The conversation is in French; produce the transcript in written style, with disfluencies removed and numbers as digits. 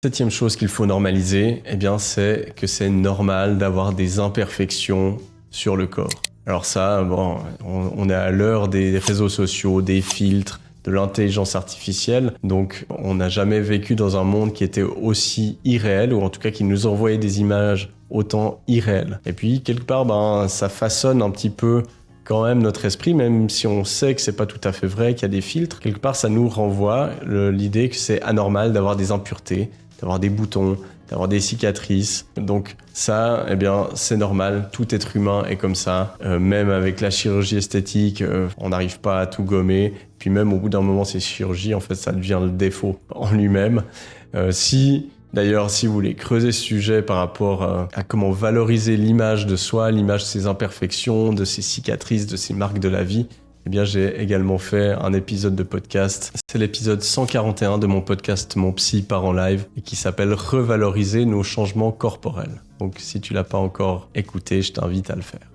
Septième chose qu'il faut normaliser, c'est que c'est normal d'avoir des imperfections sur le corps. Alors ça, on est à l'heure des réseaux sociaux, des filtres, de l'intelligence artificielle, donc on n'a jamais vécu dans un monde qui était aussi irréel, ou en tout cas qui nous envoyait des images autant irréelles. Et puis quelque part, ça façonne un petit peu quand même notre esprit, même si on sait que c'est pas tout à fait vrai, qu'il y a des filtres. Quelque part, ça nous renvoie l'idée que c'est anormal d'avoir des impuretés, d'avoir des boutons, d'avoir des cicatrices. Donc ça, c'est normal. Tout être humain est comme ça. Même avec la chirurgie esthétique, on n'arrive pas à tout gommer. Puis même au bout d'un moment, ces chirurgies, en fait, ça devient le défaut en lui-même. Si vous voulez creuser ce sujet par rapport à comment valoriser l'image de soi, l'image de ses imperfections, de ses cicatrices, de ses marques de la vie, j'ai également fait un épisode de podcast. C'est l'épisode 141 de mon podcast Mon Psy part en live et qui s'appelle Revaloriser nos changements corporels. Donc si tu l'as pas encore écouté, je t'invite à le faire.